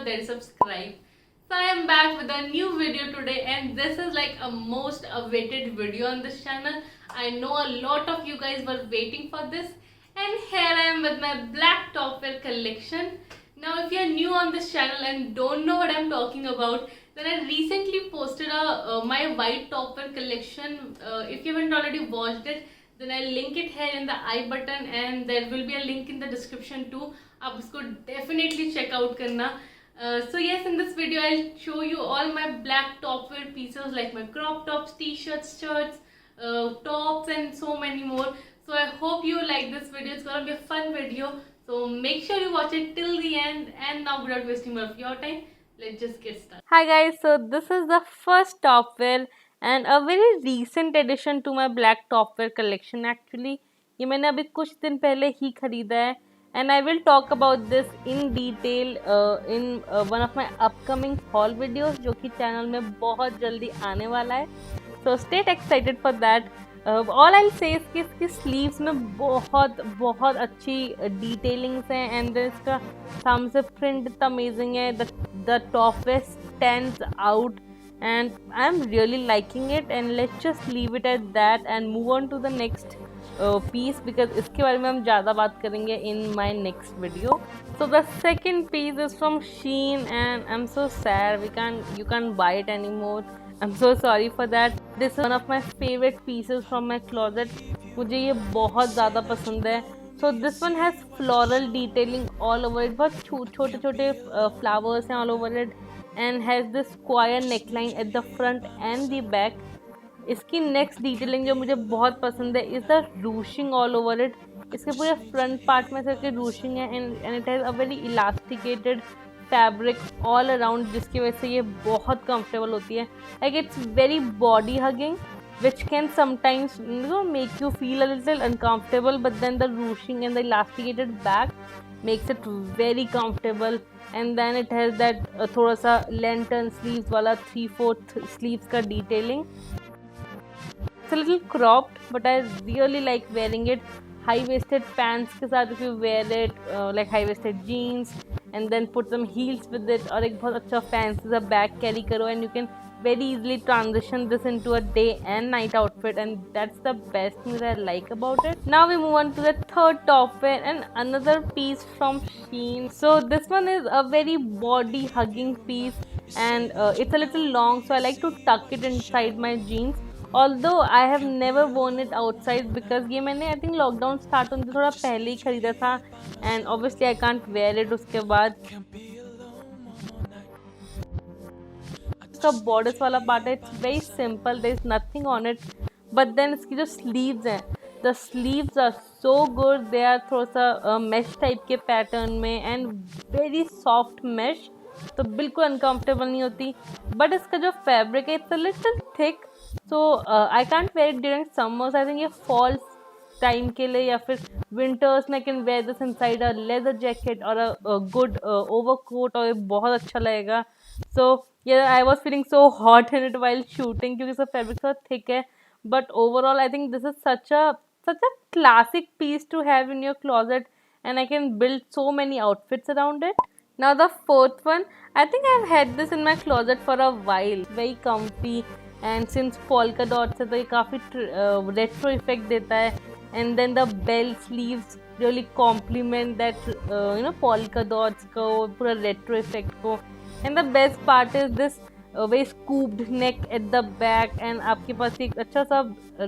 out there to subscribe. So I am back with a new video today, and this is like a most awaited video on this channel. I know a lot of you guys were waiting for this, and here I am with my black topwear collection. Now if you are new on this channel and don't know what I'm talking about, then I recently posted my white topwear collection. If you haven't already watched it, then I'll link it here in the I button, and there will be a link in the description too. आप उसको definitely check out करना. So yes, in this video I'll show you all my black topwear pieces like my crop tops, t-shirts, shirts, tops, and so many more. So I hope you like this video. It's gonna be a fun video. So make sure you watch it till the end. And now, without wasting more of your time, let's just get started. Hi guys, so this is the first topwear and a very recent addition to my black topwear collection actually. ये मैंने अभी कुछ दिन पहले ही खरीदा है, and I will talk about this in detail in one of my upcoming haul videos जो कि चैनल में बहुत जल्दी आने वाला है. So stay excited for that. All I'll say is कि इसकी स्लीव्स में बहुत बहुत अच्छी डिटेलिंग्स हैं, एंड इसका सामने से प्रिंट इतना अमेजिंग है. The top waist stands out and I'm really liking it, and let's just leave it at that and move on to the next piece because इसके बारे में हम ज़्यादा बात करेंगे in my next video. So the second piece is from Shein, and I'm so sad you can't buy it anymore. I'm so sorry for that. This is one of my favorite pieces from my closet. मुझे ये बहुत ज़्यादा पसंद है. So this one has floral detailing all over it. बहुत छोटे छोटे flowers हैं all over it, and has this square neckline at the front and the back. इसकी नेक्स्ट डिटेलिंग जो मुझे बहुत पसंद है is the ruching all over it. इसके पूरे फ्रंट पार्ट में से रूशिंग है, and it has a very elasticated fabric all around, जिसकी वजह से ये बहुत कंफर्टेबल होती है. Like it's very body hugging which can sometimes make you feel a little uncomfortable, but then the ruching and the elasticated back makes it very comfortable. And then it has that thoda sa lantern sleeves wala 3/4 sleeves ka detailing. It's a little cropped, but I really like wearing it. High waisted pants के साथ if you wear it, like high waisted jeans, and then put some heels with it, और एक बहुत अच्छा fancy सा bag carry करो, and you can very easily transition this into a day and night outfit, and that's the best thing that I like about it. Now we move on to the third topwear and another piece from Shein. So this one is a very body hugging piece, and it's a little long, so I like to tuck it inside my jeans. Although I have never worn it outside because ये मैंने I think lockdown start होने से थोड़ा पहले ही खरीदा था, and obviously I can't wear it उसके बाद. इसका बॉर्डर्स वाला पार्ट है, it's very simple, there is nothing on it, but then इसकी जो स्लीव्स हैं, the sleeves are so good. They are थोड़ा सा मैश टाइप के पैटर्न में एंड वेरी सॉफ्ट मैश, तो बिल्कुल अनकम्फर्टेबल नहीं होती. बट इसका जो फैब्रिक है it's a little thick, so I can't where it during summers. I think ये फॉल टाइम के लिए या फिर विंटर्स में can wear this inside a leather jacket और अ गुड ओवरकोट, और ये बहुत अच्छा लगेगा. सो yeah, I was feeling so hot in it while shooting क्योंकि इसका फैब्रिक थोड़ा थिक है, but overall I think this is such a classic piece to have in your closet, and I can build so many outfits around it. Now the fourth one, I think I've had this in my closet for a while. Very comfy, and since polka dots है तो ये काफ़ी retro effect देता है, and then the bell sleeves really complement that polka dots को पूरा retro effect को. And the best part is this very scooped neck at the back, and आपके पास एक अच्छा सा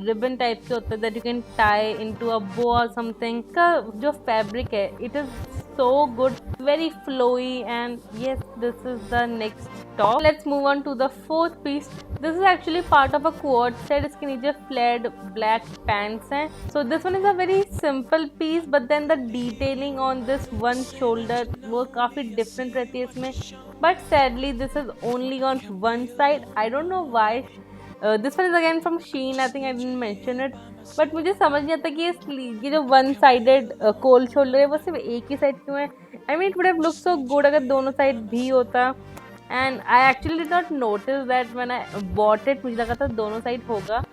ribbon टाइप के होता है that you can tie into a bow or something. का जो fabric है it is so good, very flowy, and yes, this is the next top. Let's move on to the fourth piece. This is actually part of a quad set. इसके नीचे flared black pants हैं. So this one is a very simple piece, but then the detailing on this one shoulder वो काफ़ी different रहती है इसमें. But sadly this is only on one side. I don't know why. This one is again from Shein. I think I didn't mention it. But मुझे समझ नहीं आता कि ये जो वन साइडेड कोल्ड शोल्डर है वो सिर्फ एक ही साइड क्यों है. I mean it would have looked so good अगर दोनों साइड भी होता. And I actually did not notice that when I bought it. मुझे लगा था दोनों साइड होगा,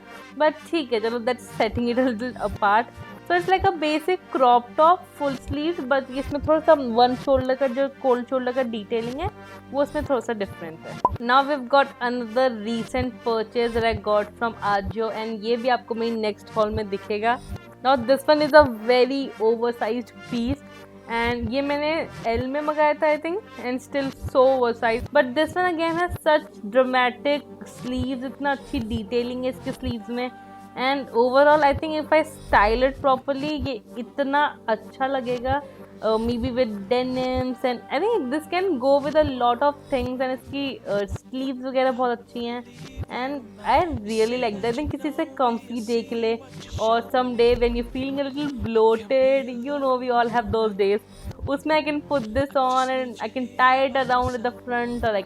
but ठीक है चलो, that's setting it a little apart. So it's like a basic crop top full sleeve, but इसमें थोड़ा सा वन शोल्डर का जो कोल्ड शोल्डर का डिटेलिंग है वो इसमें थोड़ा सा डिफरेंट है. Now we have got another recent purchase that I got from Ajio, and ये भी आपको मेरी नेक्स्ट हॉल में दिखेगा. Now this one is a very oversized piece, and ये मैंने एल में मंगाया था I think, and still so oversize. But this one again है सच ड्रामेटिक स्लीव्स, इतना अच्छी डिटेलिंग है इसके स्लीव्स में, and overall I think if I style it properly ये इतना अच्छा लगेगा, maybe with denims, and I think this can go with a lot of things. And इसकी स्लीव्स वगैरह बहुत अच्छी हैं, and I really like that. I think किसी से कम्फी देख ले, और some day when you feeling a little bloated, you know we all have those days, उसमें I can put this on and I can tie it around eight the front, और I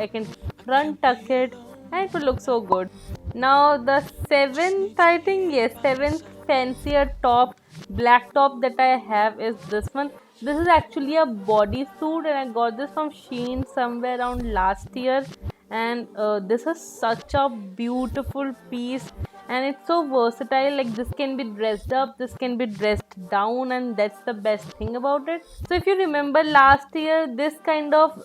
can front टक it and it will look so good. Now the seventh, I think, yes, seventh fancier top, black top that I have is this one. This is actually a bodysuit, and I got this from Shein somewhere around last year, and this is such a beautiful piece, and it's so versatile. Like this can be dressed up, this can be dressed down, and that's the best thing about it. So if you remember last year, this kind of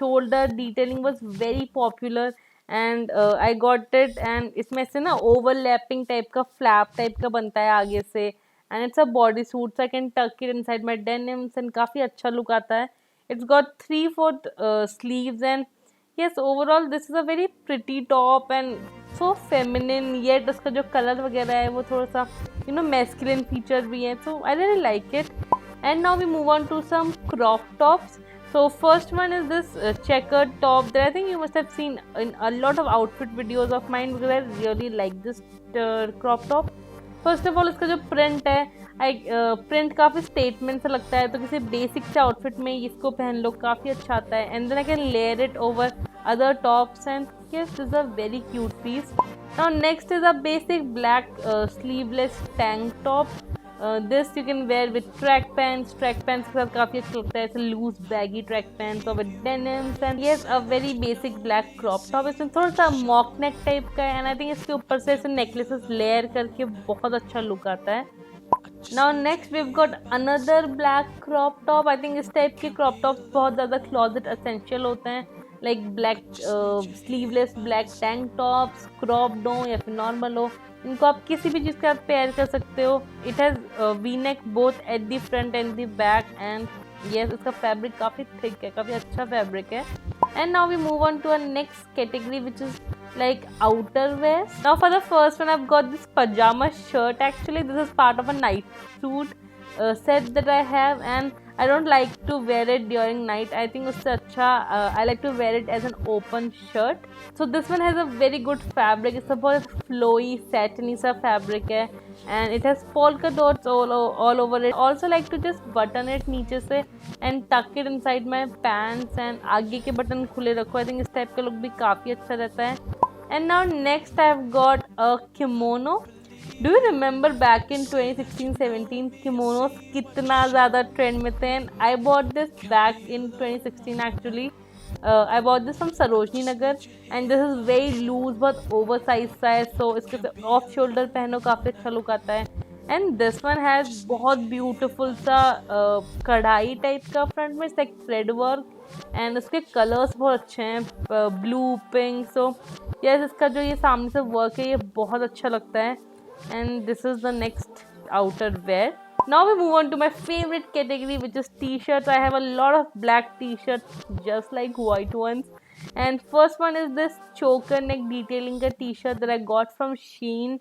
shoulder detailing was very popular, and I got it, and इसमें से ना overlapping type का flap type का बनता है आगे से, and it's a bodysuit, I can tuck it inside my denims, and काफ़ी अच्छा लुक आता है. It's got 3/4 sleeves, and yes, overall this is a very pretty top and so feminine, yet उसका जो कलर वगैरह है वो थोड़ा सा masculine feature भी है, so I really like it. And now we move on to some crop tops. So first one is this checkered top that I think you must have seen in a lot of outfit videos of mine, because I really like this crop top. First of all इसका जो print है, print काफ़ी statement सा लगता है, तो किसी basic से आउटफिट में इसको पहन लो, काफ़ी अच्छा आता है. And then I can layer it over other tops, and yes this is a very cute piece. Now next is a basic black sleeveless tank top. This you can wear with track pants के साथ काफ़ी अच्छा लगता है, ऐसे loose baggy track pants और with denims. And yes a very basic black crop top. इसमें थोड़ा सा मॉक नेक टाइप का है, एंड आई थिंक इसके ऊपर से ऐसे नेकलेसेस लेयर करके बहुत अच्छा लुक आता है. Now next we have got another black crop top. I think इस टाइप के क्रॉप टॉप बहुत ज़्यादा क्लॉजेट एसेंशियल होते हैं, like black sleeveless black tank tops, cropped हो या फिर नॉर्मल हो, इनको आप किसी भी चीज़ के साथ पेयर कर सकते हो. It has V neck both at the front and the back, and yes इसका फैब्रिक काफ़ी थिक है, काफ़ी अच्छा फैब्रिक है. And now we move on to a next category which is like outerwear. Now for the first one I've got this pajama shirt. Actually this is part of a night suit set that I have, and I don't like to wear it during night. I think usse acha I like to wear it as an open shirt. So this one has a very good fabric. It's a बहुत flowy satiny सा fabric है, and it has polka dots all over it. Also like to just button it नीचे से and tuck it inside my pants, and आगे के button खुले रखो. I think इस टाइप का लुक भी काफ़ी अच्छा रहता है. And now next I've got a kimono. Do you remember back in 2016-17 kimonos कितना ज़्यादा ट्रेंड में थे? And I bought this back in 2016 actually. I bought this from Sarojini Nagar, and this is very loose, बहुत oversized सा है, so इसके off shoulder पहनो काफ़ी अच्छा लुक आता है. एंड दिस वन हैज़ बहुत ब्यूटीफुल सा कढ़ाई टाइप का फ्रंट में, लाइक थ्रेड वर्क, एंड उसके कलर्स बहुत अच्छे हैं, ब्लू पिंक. सो यस इसका जो ये सामने से वर्क है ये बहुत अच्छा लगता है. And this is the next outerwear. Now we move on to my favorite category, which is t-shirts. I have a lot of black t-shirts just like white ones. And first one is this choker neck detailing का t-shirt that I got from Shein.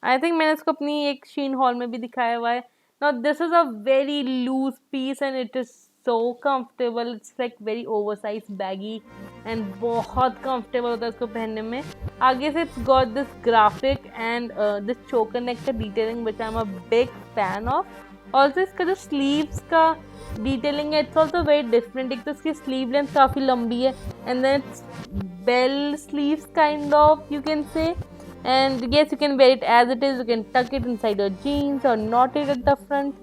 I think मैंने इसको अपनी एक Shein haul में भी दिखाया हुआ है. Now this is a very loose piece and it is so comfortable. It's like very oversized baggy and बहुत comfortable होता है इसको पहनने में. आगे से it's got this graphic and this choker neck का detailing which I'm a big fan of. Also इसका जो स्लीव्स का डिटेलिंग है इट्स ऑल्सो वेरी डिफरेंट. एक तो इसकी स्लीव लेंथ काफ़ी लंबी है, and then it's bell sleeves kind of you can say, and yes you can wear it as it is. You can tuck it inside your jeans और knot it at the front.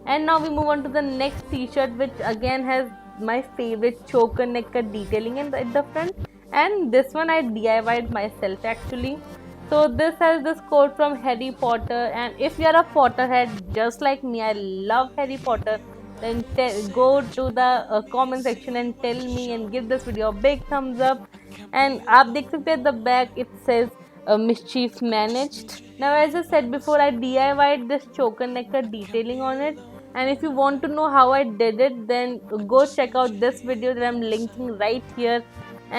And now we move on to the next T shirt which again has my favourite choker neck का detailing at the front, and this one I DIY'd myself actually. So this has this quote from Harry Potter, and if you are a Potterhead just like me, I love Harry Potter, then go to the comment section and tell me and give this video a big thumbs up. And आप देख सकते हैं the back it says mischief managed. Now as I said before, I DIY'd this choker necker detailing on it, and if you want to know how I did it, then go check out this video that I'm linking right here.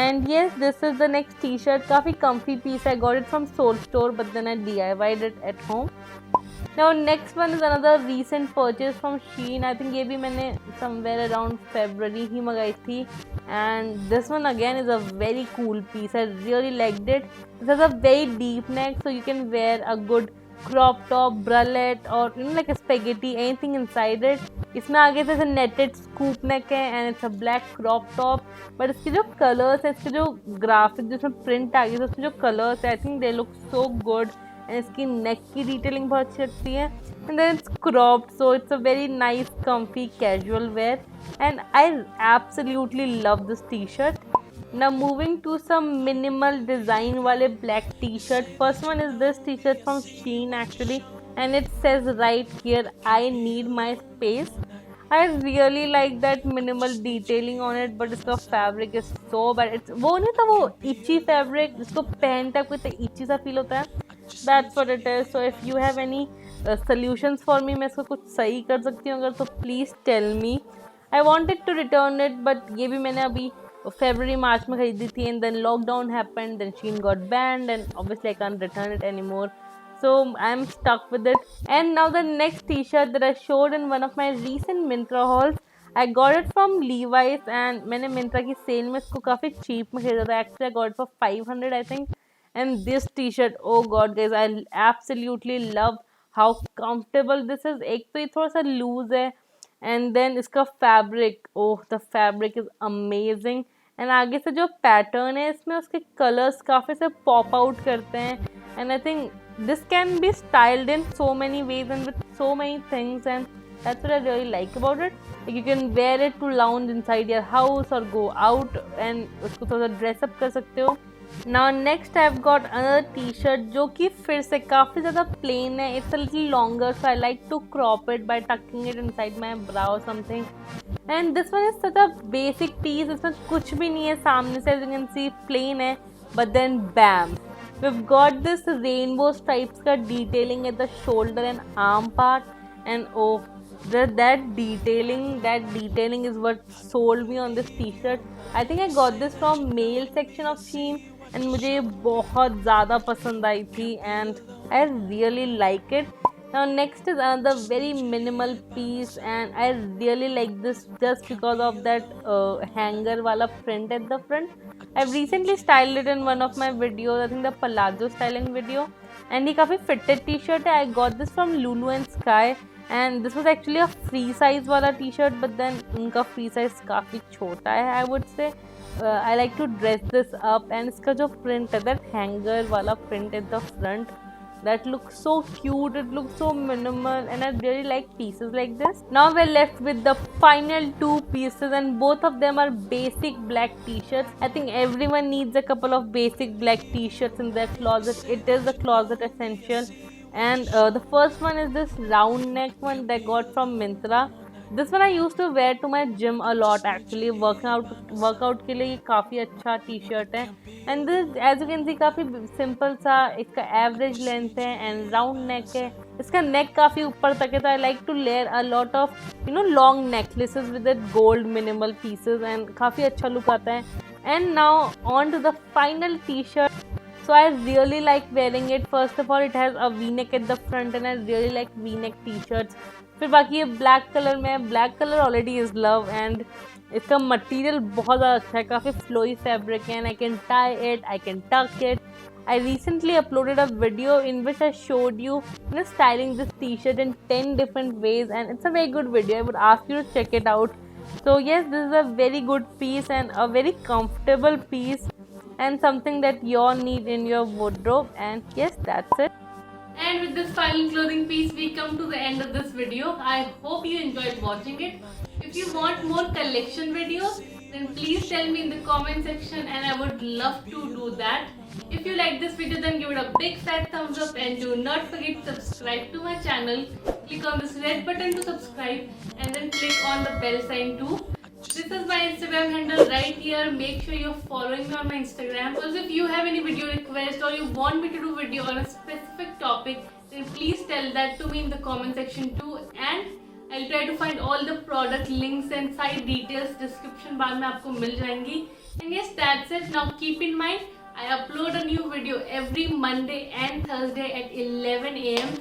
And yes, this is the next t-shirt. काफी comfy piece. I got it from Soul Store, but then I DIY'd it at home. Now next one is another recent purchase from Shein. I think ये भी मैंने somewhere around February ही मंगाई थी. And this one again is a very cool piece. I really liked it. It has a very deep neck, so you can wear a good crop top, bralette, or like a spaghetti, anything inside it. इसमें आगे से netted scoop neck है and it's a black crop top. But इसके जो colors है, इसके जो graphic जो इसमें print आ गई है, उसके जो colors है, I think they look so good. And इसकी neck की detailing बहुत अच्छी लगती है. And then it's cropped, so it's a very nice, comfy, casual wear. And I absolutely love this t-shirt. Now moving to some minimal design wale black t-shirt. First one is this t-shirt from Shein actually, and it says right here, I need my space. I really like that minimal detailing on it, but इसका fabric is so bad. It's वो नहीं था वो itchy fabric जिसको पहनते आपको इतना itchy सा feel होता है. That's what it is. So if you have any solutions for me, मैं इसको कुछ सही कर सकती हूँ अगर, तो please tell me. I wanted to return it, but ये भी मैंने अभी February March में खरीदी थी, and then lockdown happened, then Shein got banned, and obviously I can't return it anymore. So I'm stuck with it. And now the next t-shirt that I showed in one of my recent Myntra hauls, I got it from Levi's, and मैंने Myntra की sale में इसको काफ़ी cheap में खरीदा था. Actually I got it for 500 I think. And this t-shirt, oh god guys, I absolutely love how comfortable this is. एक तो ये थोड़ा सा loose है, and then इसका fabric, oh the fabric is amazing. And आगे से जो pattern है इसमें, उसके colors काफ़ी से pop out करते हैं. And I think this can be styled in so many ways and with so many things, and that's what I really like about it. Like you can wear it to lounge inside your house or go out and उसको थोड़ा सा dress up कर सकते हो. Now next I've got another t-shirt जो कि फिर से काफ़ी ज़्यादा plain है. It's a little longer, so I like to crop it by tucking it inside my bra or something. And this one is such a basic piece. इसमें कुछ भी नहीं है सामने से, as you can see plain है, but then bam, we've got this rainbow stripes का detailing at the shoulder and arm part. And oh, that detailing is what sold me on this t-shirt. I think I got this from male section of Shein, and मुझे ये बहुत ज़्यादा पसंद आई थी, and I really like it. Now next is another very minimal piece, and I really like this just because of that hanger वाला print at the front. I've recently styled it in one of my videos, I think the palazzo styling video, and ये काफ़ी fitted t-shirt है. I got this from Lulu and Sky, and this was actually a free size वाला t-shirt, but then उनका free size काफ़ी छोटा है, I would say. I like to dress this up, and इसका जो print है, that hanger वाला print at the front, that looks so cute, it looks so minimal, and I really like pieces like this. Now we're left with the final two pieces, and both of them are basic black t-shirts. I think everyone needs a couple of basic black t-shirts in their closet. It is a closet essential. And the first one is this round neck one that I got from Myntra. This one I used to wear to my gym a lot actually. Workout के लिए ये काफ़ी अच्छा t-shirt है. And this, as you can see, काफ़ी simple सा, इसका average length है and round neck है. इसका neck काफ़ी ऊपर तक है, तो I like to layer a lot of long necklaces with that gold minimal pieces, and काफ़ी अच्छा look आता है. And now on to the final t-shirt. So I really like wearing it. First of all, it has a V-neck at the front, and I really like V-neck t-shirts. फिर बाकी ये black colour में है. Black colour already is love, and इसका material बहुत ज़्यादा अच्छा है, काफ़ी फ्लोई फैब्रिक है, and I can tie it, I can tuck it. I recently uploaded a video in which I showed you styling this t-shirt in 10 different ways, and it's a very good video. I would ask you to check it out. So yes, this is a very good piece and a very comfortable piece, and something that you all need in your wardrobe. And yes, that's it. And with this final clothing piece, we come to the end of this video. I hope you enjoyed watching it. If you want more collection videos, then please tell me in the comment section, and I would love to do that. If you like this video, then give it a big fat thumbs up and do not forget to subscribe to my channel. Click on this red button to subscribe and then click on the bell sign too. This is my Instagram handle right here. Make sure you're following me on my Instagram. Also, if you have any video request or you want me to do video on a specific topic, then please tell that to me in the comment section too. And I'll try to find all the product links and site details description bar में आपको मिल जाएंगी. And yes, that's it. Now keep in mind, I upload a new video every Monday and Thursday at 11 a.m.